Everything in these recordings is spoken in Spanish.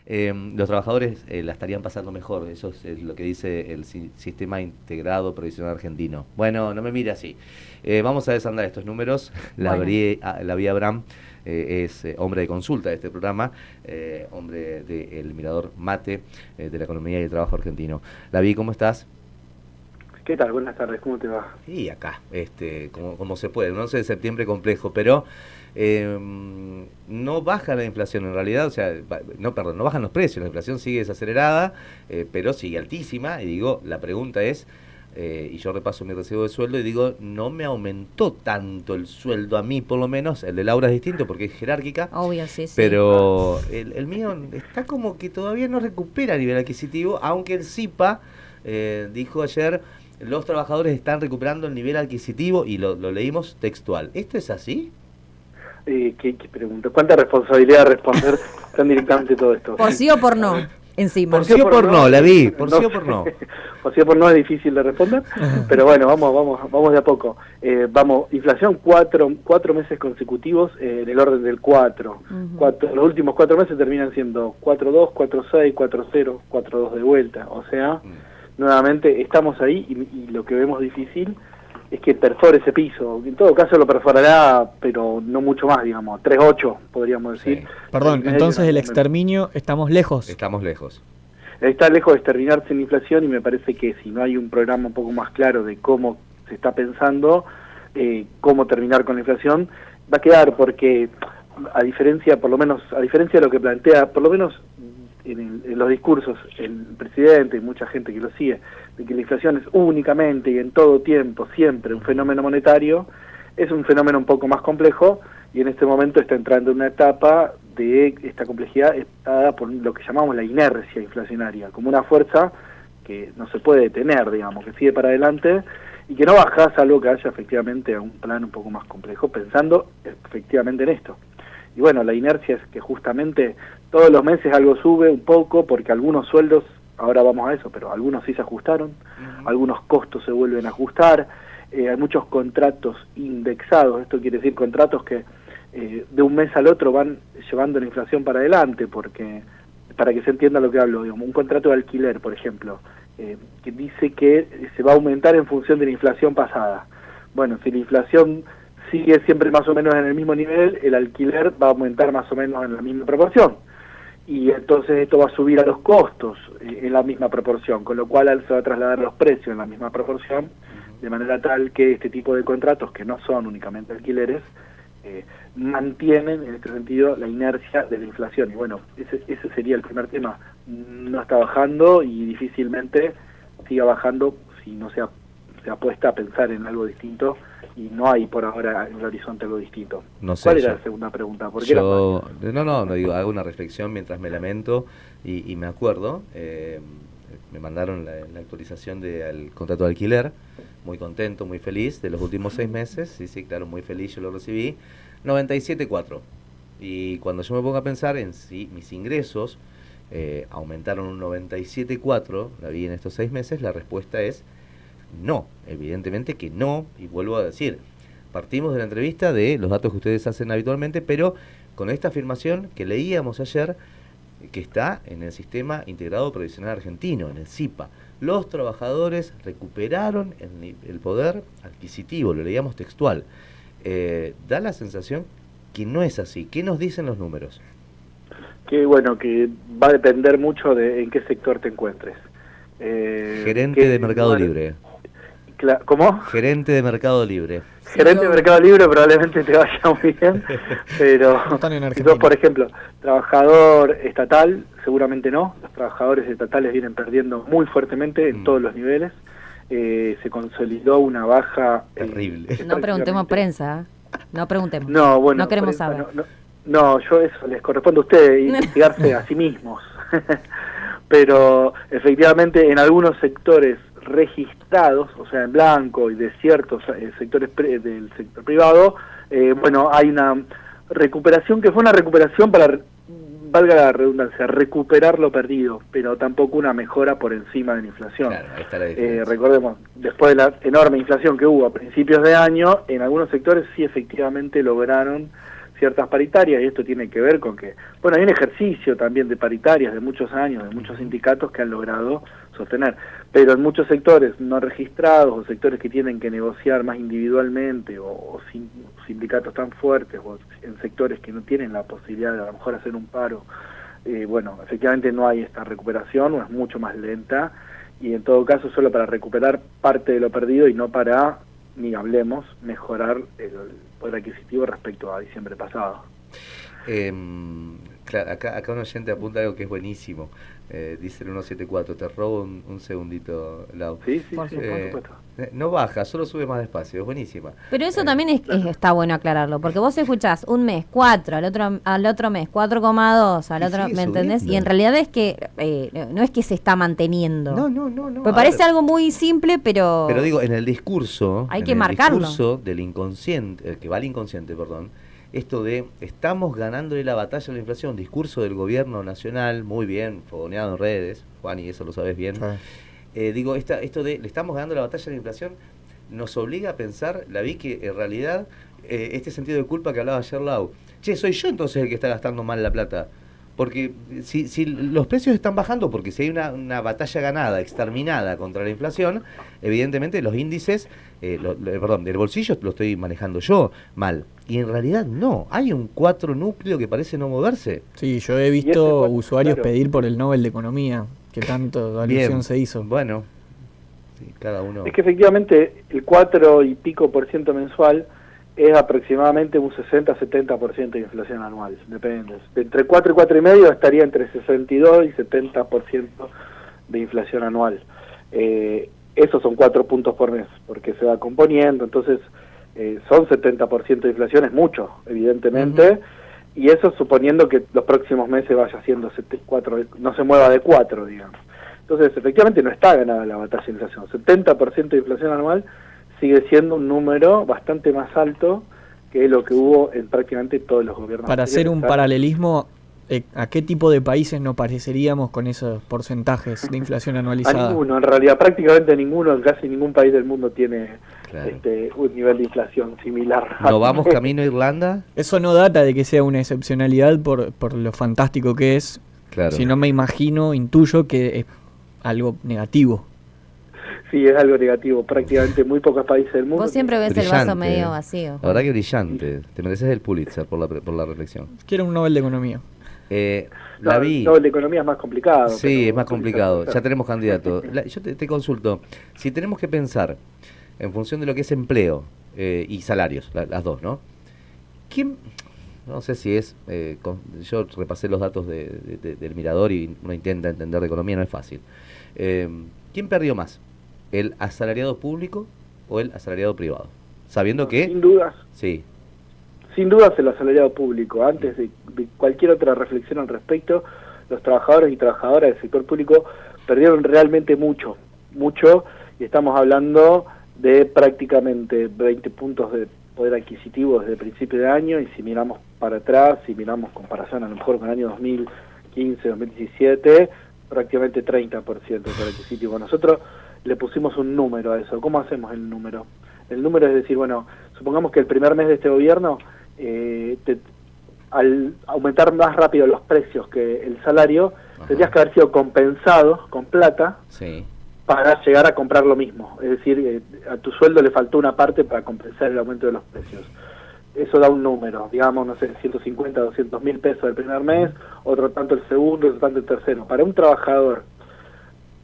los trabajadores la estarían pasando mejor. Eso es lo que dice el Sistema Integrado Provisional Argentino. Bueno, no me mire así. Vamos a desandar estos números. Bueno, La vi Abraham. Es hombre de consulta de este programa, hombre del Mirador Mate, de la economía y el trabajo argentino. La vi, ¿cómo estás? ¿Qué tal? Buenas tardes, ¿cómo te va? Y acá, como se puede, un 11 de septiembre complejo, pero no baja la inflación en realidad, o sea, no bajan los precios, la inflación sigue desacelerada, pero sigue altísima, y digo, la pregunta es, y yo repaso mi recibo de sueldo y digo, no me aumentó tanto el sueldo a mí, por lo menos, el de Laura es distinto porque es jerárquica, obvio, sí, sí. pero el mío está como que todavía no recupera a nivel adquisitivo, aunque el CIPA dijo ayer, los trabajadores están recuperando el nivel adquisitivo y lo leímos textual. ¿Esto es así? ¿Qué pregunta? ¿Cuánta responsabilidad responder tan directamente todo esto? ¿Por sí o por no? Encima. Por sí o por no, la vi, por sí o por no. Por sí o por no es difícil de responder, pero bueno, vamos de a poco. Inflación cuatro meses consecutivos en el orden del 4. Los últimos 4 meses terminan siendo 4.2, 4.6, 4.0, 4.2 de vuelta. O sea, nuevamente estamos ahí y lo que vemos difícil es que perfore ese piso. En todo caso lo perforará, pero no mucho más, digamos, 3.8 podríamos decir. Sí. Perdón, entonces el exterminio estamos lejos. Estamos lejos. Está lejos de exterminarse en inflación y me parece que si no hay un programa un poco más claro de cómo se está pensando, cómo terminar con la inflación, va a quedar porque a diferencia de lo que plantea, por lo menos en los discursos, el presidente y mucha gente que lo sigue, de que la inflación es únicamente y en todo tiempo, siempre un fenómeno monetario, es un fenómeno un poco más complejo y en este momento está entrando en una etapa de esta complejidad dada por lo que llamamos la inercia inflacionaria, como una fuerza que no se puede detener, digamos, que sigue para adelante y que no baja salvo que haya efectivamente a un plan un poco más complejo, pensando efectivamente en esto. Y bueno, la inercia es que justamente todos los meses algo sube un poco porque algunos sueldos, ahora vamos a eso, pero algunos sí se ajustaron, algunos costos se vuelven a ajustar, hay muchos contratos indexados, esto quiere decir contratos que de un mes al otro van llevando la inflación para adelante, porque para que se entienda lo que hablo, digamos, un contrato de alquiler, por ejemplo, que dice que se va a aumentar en función de la inflación pasada. Bueno, si la inflación sigue siempre más o menos en el mismo nivel, el alquiler va a aumentar más o menos en la misma proporción. Y entonces esto va a subir a los costos en la misma proporción, con lo cual se va a trasladar los precios en la misma proporción, de manera tal que este tipo de contratos, que no son únicamente alquileres, mantienen en este sentido la inercia de la inflación. Y bueno, ese sería el primer tema. No está bajando y difícilmente siga bajando si no se apuesta a pensar en algo distinto, y no hay por ahora en el horizonte algo distinto. No sé, ¿Cuál era la segunda pregunta? ¿Por qué no digo, hago una reflexión mientras me lamento y me acuerdo, me mandaron la actualización del contrato de alquiler, muy contento, muy feliz, de los últimos 6 meses, sí, claro, muy feliz, yo lo recibí, 97.4. Y cuando yo me pongo a pensar en si mis ingresos aumentaron un 97.4, la vi en estos 6 meses, la respuesta es no, evidentemente que no, y vuelvo a decir, partimos de la entrevista de los datos que ustedes hacen habitualmente, pero con esta afirmación que leíamos ayer, que está en el Sistema Integrado Provisional Argentino, en el CIPA. Los trabajadores recuperaron el poder adquisitivo, lo leíamos textual. Da la sensación que no es así. ¿Qué nos dicen los números? Que bueno, que va a depender mucho de en qué sector te encuentres. Gerente de Mercado Libre. ¿Cómo? Gerente de Mercado Libre. Gerente de Mercado Libre probablemente te vaya muy bien, pero si sos, por ejemplo, trabajador estatal, seguramente no. Los trabajadores estatales vienen perdiendo muy fuertemente en todos los niveles. Se consolidó una baja terrible. No preguntemos prensa, no preguntemos. No, bueno, no queremos saber. No, yo eso les corresponde a ustedes, investigarse a sí mismos. Pero efectivamente en algunos sectores registrados, o sea, en blanco y de ciertos sectores del sector privado, bueno, hay una recuperación que fue una recuperación para, valga la redundancia, recuperar lo perdido, pero tampoco una mejora por encima de la inflación. Claro, ahí está la diferencia. Recordemos, después de la enorme inflación que hubo a principios de año, en algunos sectores sí efectivamente lograron ciertas paritarias, y esto tiene que ver con que, bueno, hay un ejercicio también de paritarias de muchos años, de muchos sindicatos que han logrado sostener, pero en muchos sectores no registrados o sectores que tienen que negociar más individualmente o sin sindicatos tan fuertes o en sectores que no tienen la posibilidad de a lo mejor hacer un paro, bueno, efectivamente no hay esta recuperación o es mucho más lenta, y en todo caso solo para recuperar parte de lo perdido y no para, ni hablemos, mejorar el poder adquisitivo respecto a diciembre pasado. Claro, acá un oyente apunta algo que es buenísimo. Dice el 174, te robo un segundito, Lau. Sí, por supuesto. No baja, solo sube más despacio, es buenísima. Pero eso también está bueno aclararlo, porque vos escuchás un mes 4, al otro mes 4,2, al otro, ¿me entendés? Subiendo. Y en realidad es que no es que se está manteniendo. No. Pues parece algo muy simple, pero digo, en el discurso, hay que marcarlo. El discurso del inconsciente, que va al inconsciente, perdón, esto de estamos ganándole la batalla a la inflación, discurso del gobierno nacional, muy bien, fogoneado en redes, Juan, y eso lo sabes bien. Digo, esto de le estamos ganando la batalla a la inflación nos obliga a pensar, la vi que en realidad este sentido de culpa que hablaba ayer Lau, soy yo entonces el que está gastando mal la plata. Porque si los precios están bajando, porque si hay una batalla ganada, exterminada contra la inflación, evidentemente los índices, del bolsillo lo estoy manejando yo mal. Y en realidad no, hay un 4 núcleo que parece no moverse. Sí, yo he visto usuarios pedir por el Nobel de Economía, que tanto alusión se hizo. Bueno, sí, cada uno. Es que efectivamente el 4 y pico % mensual es aproximadamente un 60-70% de inflación anual, depende. Entre 4 y 4,5 estaría entre 62 y 70% de inflación anual. Esos son 4 puntos por mes, porque se va componiendo, entonces son 70% de inflación, es mucho, evidentemente, y eso suponiendo que los próximos meses vaya siendo 4, no se mueva de 4, digamos. Entonces, efectivamente no está ganada la batalla de inflación. 70% de inflación anual sigue siendo un número bastante más alto que lo que hubo en prácticamente todos los gobiernos. Para hacer un paralelismo, ¿a qué tipo de países nos pareceríamos con esos porcentajes de inflación anualizada? A ninguno, en realidad, prácticamente ninguno, casi ningún país del mundo tiene un nivel de inflación similar. ¿No vamos camino a Irlanda? Eso no data de que sea una excepcionalidad por lo fantástico que es, sino me imagino, intuyo que es algo negativo. Sí, es algo negativo. Prácticamente muy pocos países del mundo. Vos siempre ves brillante, el vaso medio vacío. La verdad que brillante. Te mereces el Pulitzer por la reflexión. Quiero un Nobel de Economía. La vi. Nobel de Economía es más complicado. Sí, es más complicado. Ya tenemos candidato. Yo te consulto. Si tenemos que pensar en función de lo que es empleo y salarios, las dos, ¿no? ¿Quién? No sé si es... yo repasé los datos del Mirador y uno intenta entender de economía, no es fácil. ¿Quién perdió más? ¿El asalariado público o el asalariado privado? Sabiendo que... Sin dudas. Sí. Sin dudas el asalariado público. Antes de cualquier otra reflexión al respecto, los trabajadores y trabajadoras del sector público perdieron realmente mucho, y estamos hablando de prácticamente 20 puntos de poder adquisitivo desde el principio de año, y si miramos para atrás, si miramos comparación a lo mejor con el año 2015, 2017, prácticamente 30% de poder adquisitivo. Nosotros le pusimos un número a eso. ¿Cómo hacemos el número? El número es decir, bueno, supongamos que el primer mes de este gobierno, al aumentar más rápido los precios que el salario, tendrías que haber sido compensado con plata para llegar a comprar lo mismo. Es decir, a tu sueldo le faltó una parte para compensar el aumento de los precios. Eso da un número, digamos, no sé, 150, 200 mil pesos el primer mes, otro tanto el segundo, otro tanto el tercero. Para un trabajador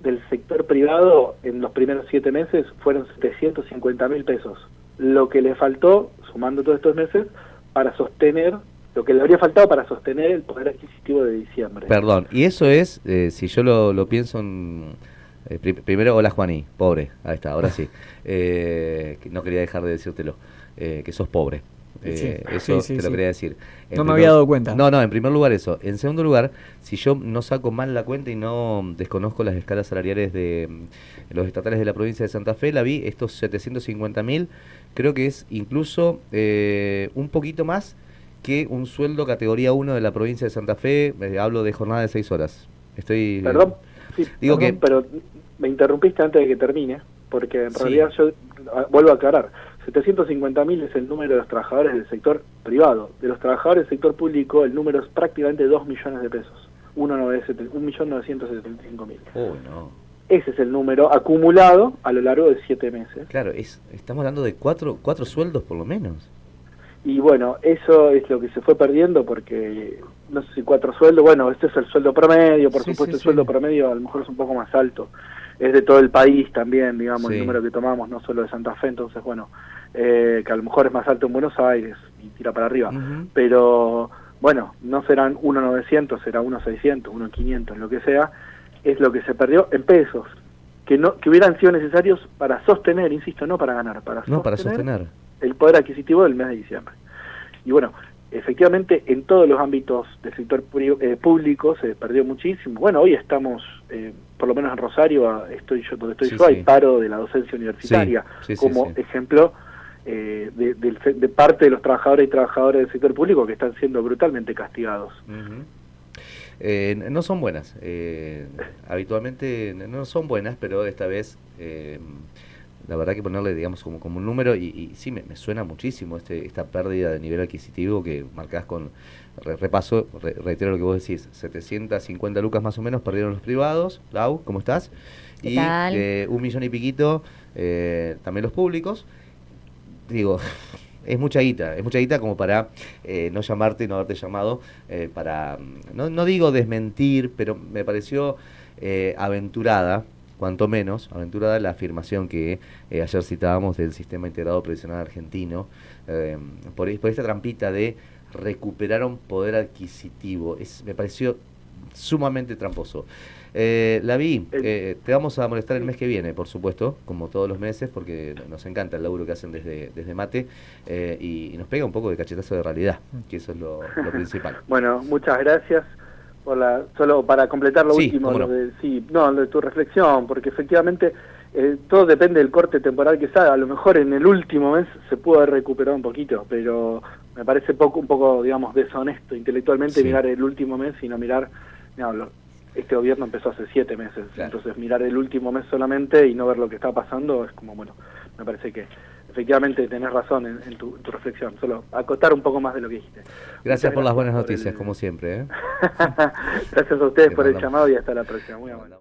del sector privado, en los primeros 7 meses, fueron 750 mil pesos. Lo que le faltó, sumando todos estos meses, para sostener, lo que le habría faltado para sostener el poder adquisitivo de diciembre. Perdón, y eso es, si yo lo pienso en... primero, hola Juaní, pobre, ahí está, ahora sí. No quería dejar de decírtelo, que sos pobre. Eso te lo quería decir. No me había dado cuenta. No, en primer lugar eso. En segundo lugar, si yo no saco mal la cuenta y no desconozco las escalas salariales de los estatales de la provincia de Santa Fe, la vi, estos 750.000, creo que es incluso un poquito más que un sueldo categoría 1 de la provincia de Santa Fe. Hablo de jornada de 6 horas. Perdón, digo que... pero me interrumpiste antes de que termine, porque en realidad yo vuelvo a aclarar. 750.000 es el número de los trabajadores del sector privado. De los trabajadores del sector público, el número es prácticamente 2 millones de pesos. 1.975.000. No. Ese es el número acumulado a lo largo de 7 meses. Claro, estamos hablando de cuatro sueldos por lo menos. Y bueno, eso es lo que se fue perdiendo porque, no sé si 4 sueldos, bueno, este es el sueldo promedio, por supuesto el sueldo promedio a lo mejor es un poco más alto, es de todo el país también, digamos, el número que tomamos, no solo de Santa Fe, entonces bueno, que a lo mejor es más alto en Buenos Aires y tira para arriba, pero bueno, no serán 1.900, será 1.600, 1.500, lo que sea, es lo que se perdió en pesos, que hubieran sido necesarios para sostener, insisto, no para ganar, para sostener el poder adquisitivo del mes de diciembre. Y bueno, efectivamente en todos los ámbitos del sector público se perdió muchísimo. Bueno, hoy estamos, por lo menos en Rosario, donde estoy yo, hay paro de la docencia universitaria, como ejemplo de parte de los trabajadores y trabajadoras del sector público que están siendo brutalmente castigados. No son buenas, habitualmente no son buenas, pero esta vez la verdad que ponerle, digamos, como un número, y sí, me suena muchísimo esta pérdida de nivel adquisitivo que marcás con, reitero lo que vos decís, 750 lucas más o menos perdieron los privados. Lau, ¿cómo estás? ¿Qué y tal? 1 millón y piquito también los públicos. Digo, es mucha guita como para no llamarte y no haberte llamado, para, no digo desmentir, pero me pareció aventurada, cuanto menos aventurada la afirmación que ayer citábamos del Sistema Integrado Previsional Argentino, por esta trampita de recuperaron poder adquisitivo. Me pareció sumamente tramposo. La vi, te vamos a molestar el mes que viene, por supuesto, como todos los meses, porque nos encanta el laburo que hacen desde Mate, y nos pega un poco de cachetazo de realidad, que eso es lo principal. Bueno, muchas gracias. Solo para completar lo último, lo de tu reflexión, porque efectivamente todo depende del corte temporal que se haga. A lo mejor en el último mes se pudo haber recuperado un poquito, pero me parece un poco, digamos, deshonesto intelectualmente mirar el último mes y no mirar, este gobierno empezó hace 7 meses, entonces mirar el último mes solamente y no ver lo que está pasando es como, bueno, me parece que efectivamente tenés razón en tu reflexión, solo acotar un poco más de lo que dijiste. Gracias por las buenas noticias, como siempre. Gracias a ustedes por el llamado y hasta la próxima. Muy amable.